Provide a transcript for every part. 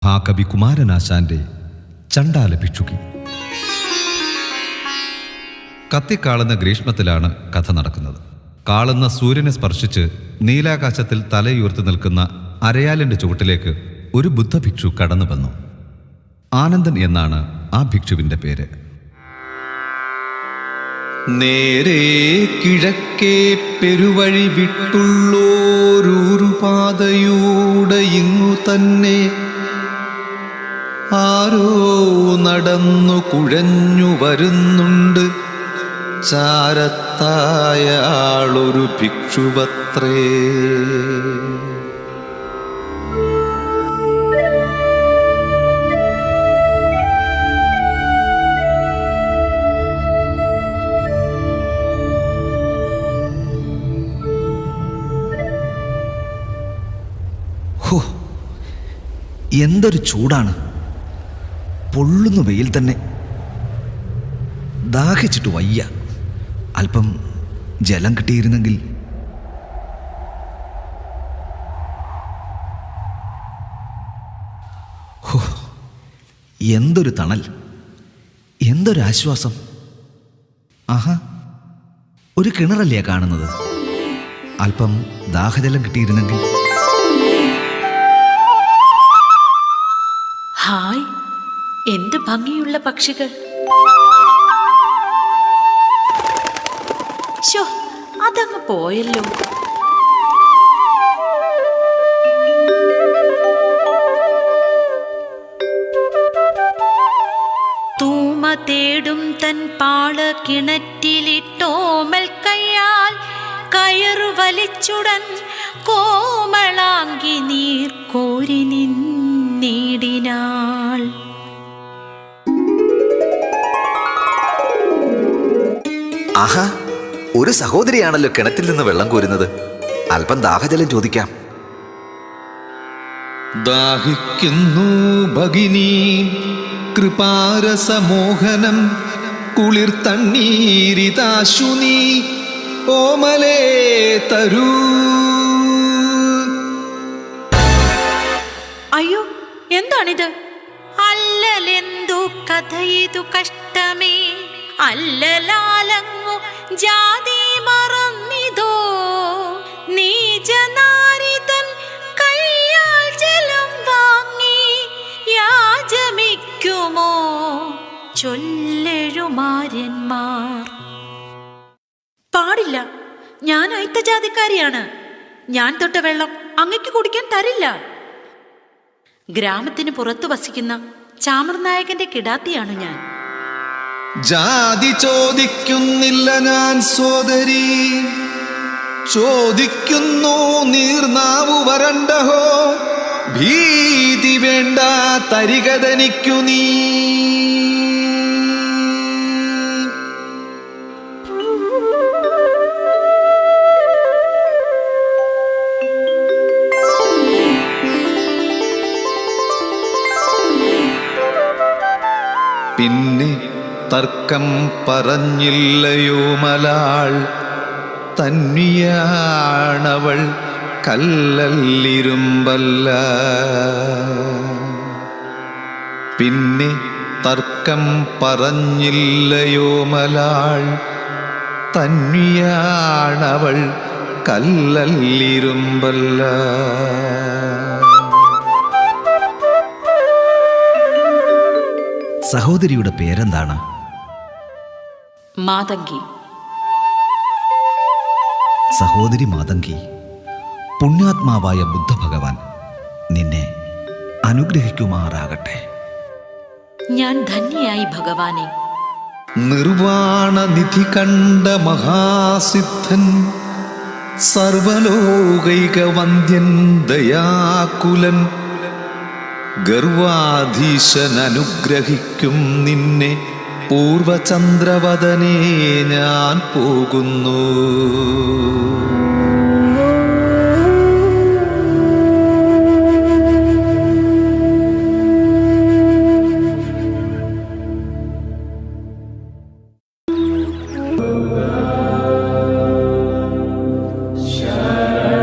മഹാകവി കുമാരനാശാന്റെ ചണ്ടാല ഭിക്ഷുകി. കത്തിക്കാളുന്ന ഗ്രീഷ്മത്തിലാണ് കഥ നടക്കുന്നത്. കാളുന്ന സൂര്യനെ സ്പർശിച്ച് നീലാകാശത്തിൽ തലയുയർത്തി നിൽക്കുന്ന അരയാലിന്റെ ചുവട്ടിലേക്ക് ഒരു ബുദ്ധഭിക്ഷു കടന്നു വന്നു. ആനന്ദൻ എന്നാണ് ആ ഭിക്ഷുവിന്റെ പേര്. നേരെ കിഴക്കേ പെരുവഴി വിട്ടുള്ളോരൂരു പാതയൂടെ ഇങ്ങു തന്നെ ആരോ നടന്നു കുഴഞ്ഞു വരുന്നുണ്ട്. ചാരത്തായ ആളൊരു ഭിക്ഷുവത്രേ. ഹോ, എന്തൊരു ചൂടാണ്! പൊള്ളുന്ന വെയിൽ തന്നെ. ദാഹിച്ചിട്ട് വയ്യ. അല്പം ജലം കിട്ടിയിരുന്നെങ്കിൽ. ഹോ, എന്തൊരു തണൽ, എന്തൊരാശ്വാസം! ആഹാ, ഒരു കിണറല്ലേ കാണുന്നത്. അല്പം ദാഹജലം കിട്ടിയിരുന്നെങ്കിൽ. ഹായ്, എന്ത് ഭംഗിയുള്ള പക്ഷികൾ! ശോ, അതങ്ങ് പോയല്ലോ. തൂമ തേടും തൻ പാള കിണറ്റിലിട്ടോമൽ കയ്യാൽ കയറു വലിച്ചുടൻ കോമളാങ്കി നീർ കോരി നിന്നിടിനാൾ. ആഹാ, ഒരു സഹോദരിയാണല്ലോ കിണറ്റിൽ നിന്ന് വെള്ളം കോരുന്നത്. അല്പം ദാഹജലം ചോദിക്കാം. ദാഹിക്കുന്നു ഭഗിനി, കൃപാരസമോഹനം കുളിർ തണ്ണീരിതാശു നീ ഓമലേ തരൂ. അയ്യോ, എന്താണിത്? അല്ലലെന്തു കഥയിതു കഷ്ടമേ, അല്ലലാലങ്ങു ജാതി മറന്നിതോ. നീചനാരിതൻ കയ്യാൽ ജലം വാങ്ങി യാചമിക്കുമോ ചൊല്ലെഴുമാര്യന്മാർ. പാടില്ല, ഞാൻ അയിത്തജാതിക്കാരിയാണ്. ഞാൻ തൊട്ട വെള്ളം അങ്ങയ്ക്ക് കുടിക്കാൻ തരില്ല. ഗ്രാമത്തിന് പുറത്തു വസിക്കുന്ന ചാമർനായകന്റെ കിടാത്തിയാണ് ഞാൻ. ജാതി ചോദിക്കുന്നില്ല ഞാൻ സോദരി, ചോദിക്കുന്നു നീർനാവു വരണ്ടഹോ. ഭീതി വേണ്ട, തരികതനിക്കു നീ. പിന്നെ തർക്കം പറഞ്ഞില്ലയോ മലാൾ, തന്നിയാണവൾ കല്ലല്ലിരുമ്പല്ല. പിന്നെ തർക്കം പറഞ്ഞില്ലയോ മലാൾ, തന്നിയാണവൾ കല്ലല്ലിരുമ്പല്ല. സഹോദരിയുടെ പേരെന്താണ്? മാതങ്കി. സഹോദരി മാതങ്കി, പുണ്യാത്മാവായ ബുദ്ധഭഗവാൻ നിന്നെ അനുഗ്രഹിക്കുമാറാകട്ടെ. ഞാൻ ധന്യയായി ഭഗവാനെ. നിർവാണ നിധി കണ്ട മഹാസിദ്ധൻ, സർവലോകൈക വന്ദ്യൻ ദയാകുലൻ, ഗർവാധീശൻ അനുഗ്രഹിക്കും നിന്നെ. പൂർവചന്ദ്രവദനേ ഞാൻ പോകുന്നു. Shara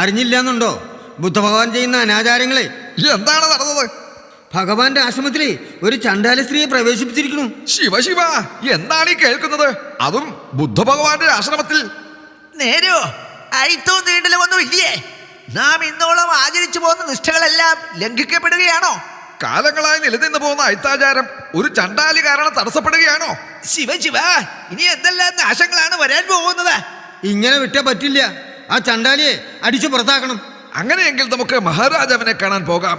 അറിഞ്ഞില്ലാന്നുണ്ടോ ബുദ്ധഭഗവാൻ ചെയ്യുന്ന അനാചാരങ്ങളെ? എന്താണ് നടന്നത്? ഭഗവാന്റെ ആശ്രമത്തിലെ ഒരു ചണ്ഡാല സ്ത്രീയെ പ്രവേശിപ്പിച്ചിരിക്കുന്നു. ശിവ ശിവ, എന്താണ് ഈ കേൾക്കുന്നത്? അതും ബുദ്ധഭഗവാന്റെ ആശ്രമത്തിൽ? നേരോ അയിത്തവും തീണ്ടലും ഒന്നും ഇല്ലേ? നാം ഇന്നോളം ആചരിച്ചു പോകുന്ന നിഷ്ഠകളെല്ലാം ലംഘിക്കപ്പെടുകയാണോ? കാലങ്ങളായി നിലനിന്ന് പോകുന്ന അയിത്താചാരം ഒരു ചണ്ടാലി കാരണം തടസ്സപ്പെടുകയാണോ? ശിവ ശിവ, ഇനി എന്തെല്ലാം നാശങ്ങളാണ് വരാൻ പോകുന്നത്? ഇങ്ങനെ വിട്ടാ പറ്റില്ല. ആ ചണ്ഡാലിയെ അടിച്ചു പുറത്താക്കണം. അങ്ങനെയെങ്കിൽ നമുക്ക് മഹാരാജാവിനെ കാണാൻ പോകാം.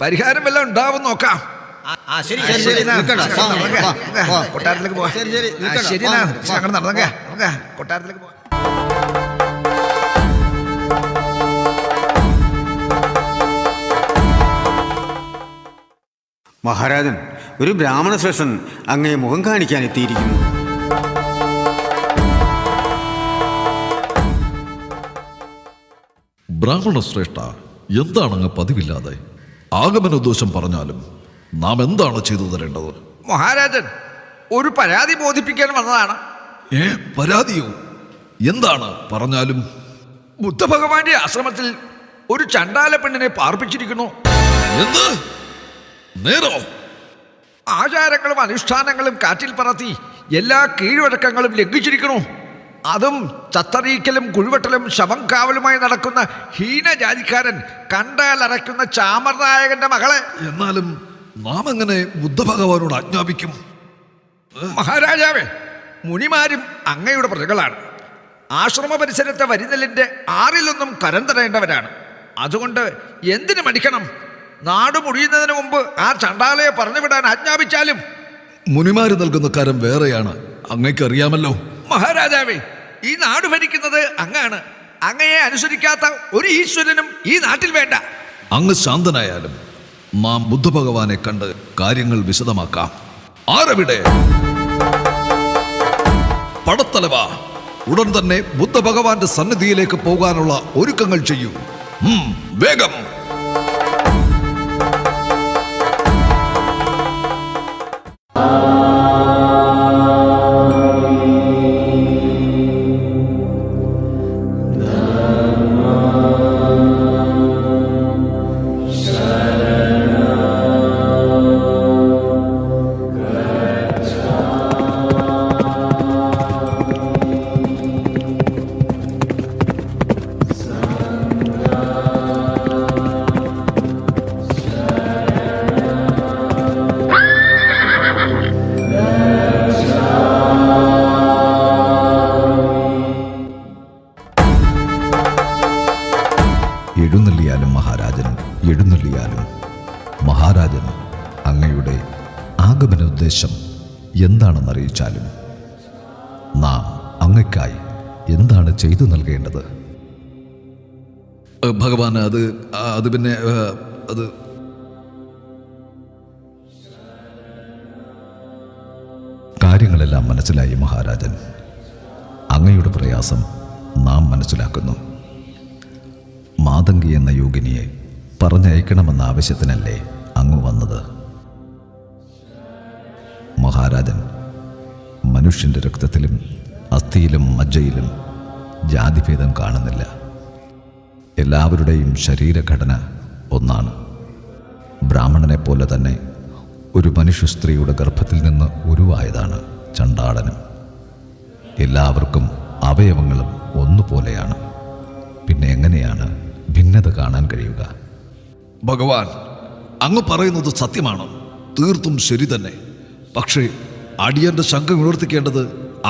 പരിഹാരം വല്ലതും ഉണ്ടാവും നോക്കാം. ശരി, നിൽക്കണ്ട. കൊട്ടാരത്തിലേക്ക് പോവാം. ശരി, നിൽക്കണ്ട. ശരി, അങ്ങനെ നടന്നേക്ക. നമുക്ക് കൊട്ടാരത്തിലേക്ക് പോവാം. മഹാരാജൻ, ഒരു ബ്രാഹ്മണ ശ്രേഷ്ഠൻ അങ്ങയെ മുഖം കാണിക്കാൻ എത്തിയിരിക്കുന്നു. ബ്രാഹ്മണ ശ്രേഷ്ഠ, എന്താണങ്ങ് പതിവില്ലാതെ? ആഗമനോദ്ദേശം പറഞ്ഞാലും നാം എന്താണ് ചെയ്തു തരേണ്ടത്? മഹാരാജൻ, ഒരു പരാതി ബോധിപ്പിക്കാൻ വന്നതാണ്. പരാതിയോ? എന്താണ് പറഞ്ഞാലും? ബുദ്ധഭഗവാന്റെ ആശ്രമത്തിൽ ഒരു ചണ്ടാല പെണ്ണിനെ പാർപ്പിച്ചിരിക്കുന്നു. എന്ത്? നേരോ? ആചാരങ്ങളും അനുഷ്ഠാനങ്ങളും കാറ്റിൽ പറത്തി എല്ലാ കീഴ്വഴക്കങ്ങളും ലംഘിച്ചിരിക്കുന്നു. അതും ചത്തറിയിക്കലും കുഴിവെട്ടലും ശവം കാവലുമായി നടക്കുന്ന ഹീനജാതിക്കാരൻ, കണ്ടാലറയ്ക്കുന്ന ചാമർനായകന്റെ മകളെ. എന്നാലും നാം എങ്ങനെ ബുദ്ധഭഗവാനോട് ആജ്ഞാപിക്കും? മഹാരാജാവേ, മുനിമാരും അങ്ങയുടെ പ്രജകളാണ്. ആശ്രമ പരിസരത്തെ വരിനെല്ലിന്റെ 6-1 കരം തടയേണ്ടവരാണ്. അതുകൊണ്ട് എന്തിനു മടിക്കണം? നാട് മുടിയുന്നതിന് മുമ്പ് ആ ചണ്ടാലയെ പറഞ്ഞുവിടാൻ ആജ്ഞാപിച്ചാലും. മുനിമാര് നൽകുന്ന കരം വേറെയാണ്, അങ്ങയ്ക്കറിയാമല്ലോ. മഹാരാജാവേ, ഈ നാട് ഭരിക്കുന്നത് അങ്ങാണ്. അങ്ങയെ അനുസരിക്കാത്ത ഒരു ഈശ്വരനും ഈ നാട്ടിൽ വേണ്ട. അങ്ങ് ശാന്തനായാലും നാം ബുദ്ധഭഗവാനെ കണ്ട് കാര്യങ്ങൾ വിശദമാക്കാം. ആരവിടെ? പടത്തലവ, ഉടൻ തന്നെ ബുദ്ധഭഗവാന്റെ സന്നിധിയിലേക്ക് പോകാനുള്ള ഒരുക്കങ്ങൾ ചെയ്യൂ. വേഗം. എഴുന്നള്ളിയാലും മഹാരാജൻ, എഴുന്നള്ളിയാലും. മഹാരാജൻ അങ്ങയുടെ ആഗമനോദ്ദേശം എന്താണെന്നറിയിച്ചാലും നാം അങ്ങയ്ക്കായി എന്താണ് ചെയ്തു നൽകേണ്ടത്? ഭഗവാൻ, അത് പിന്നെ അത് കാര്യങ്ങളെല്ലാം മനസ്സിലായി മഹാരാജൻ. അങ്ങയുടെ പ്രയാസം നാം മനസ്സിലാക്കുന്നു. മാതങ്കി എന്ന യോഗിനിയെ പറഞ്ഞയക്കണമെന്ന ആവശ്യത്തിനല്ലേ അങ്ങ് വന്നത്? മഹാരാജൻ, മനുഷ്യൻ്റെ രക്തത്തിലും അസ്ഥിയിലും മജ്ജയിലും ജാതിഭേദം കാണുന്നില്ല. എല്ലാവരുടെയും ശരീരഘടന ഒന്നാണ്. ബ്രാഹ്മണനെ പോലെ തന്നെ ഒരു മനുഷ്യ സ്ത്രീയുടെ ഗർഭത്തിൽ നിന്ന് ഉരുവായതാണ് ചണ്ടാളനും. എല്ലാവർക്കും അവയവങ്ങളും ഒന്നുപോലെയാണ്. പിന്നെ എങ്ങനെയാണ് ഭിന്നത കാണാൻ കഴിയുക? ഭഗവാൻ, അങ്ങ് പറയുന്നത് സത്യമാണ്, തീർത്തും ശരി തന്നെ. പക്ഷേ അടിയന്റെ ശങ്ക ഉയർത്തിക്കേണ്ടത്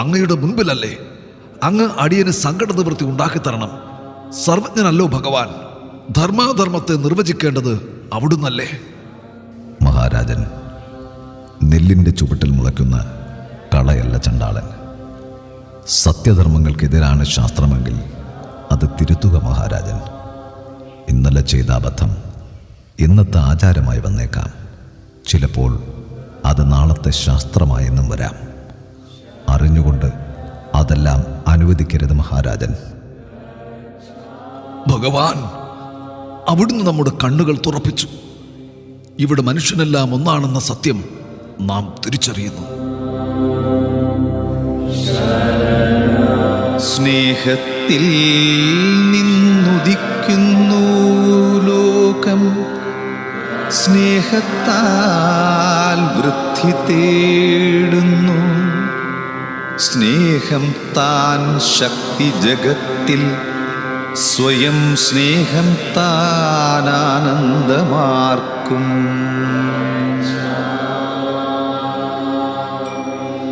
അങ്ങയുടെ മുൻപിലല്ലേ? അങ്ങ് അടിയന് സങ്കട നിവൃത്തി ഉണ്ടാക്കിത്തരണം. സർവജ്ഞനല്ലോ ഭഗവാൻ. ധർമാധർമ്മത്തെ നിർവചിക്കേണ്ടത് അവിടുന്നല്ലേ? മഹാരാജൻ, നെല്ലിൻ്റെ ചുവട്ടിൽ മുളയ്ക്കുന്ന കളയല്ല ചണ്ടാളൻ. സത്യധർമ്മങ്ങൾക്കെതിരാണ് ശാസ്ത്രമെങ്കിൽ അത് തിരുത്തുക മഹാരാജൻ. ഇന്നലെ ചെയ്ത അബദ്ധം ഇന്നത്തെ ആചാരമായി വന്നേക്കാം. ചിലപ്പോൾ അത് നാളത്തെ ശാസ്ത്രമായെന്നും വരാം. അറിഞ്ഞുകൊണ്ട് അതെല്ലാം അനുവദിക്കരുത് മഹാരാജൻ. ഭഗവാൻ, അവിടുന്ന് നമ്മുടെ കണ്ണുകൾ തുറപ്പിച്ചു. ഇവിടെ മനുഷ്യനെല്ലാം ഒന്നാണെന്ന സത്യം നാം തിരിച്ചറിയുന്നു. സ്നേഹത്തിൽ നിന്നുദിക്കുന്ന സ്നേഹത്താൽ വൃദ്ധി തേടുന്നു. സ്നേഹം താൻ ശക്തി ജഗത്തിൽ, സ്വയം സ്നേഹം താൻ ആനന്ദമാർക്കും.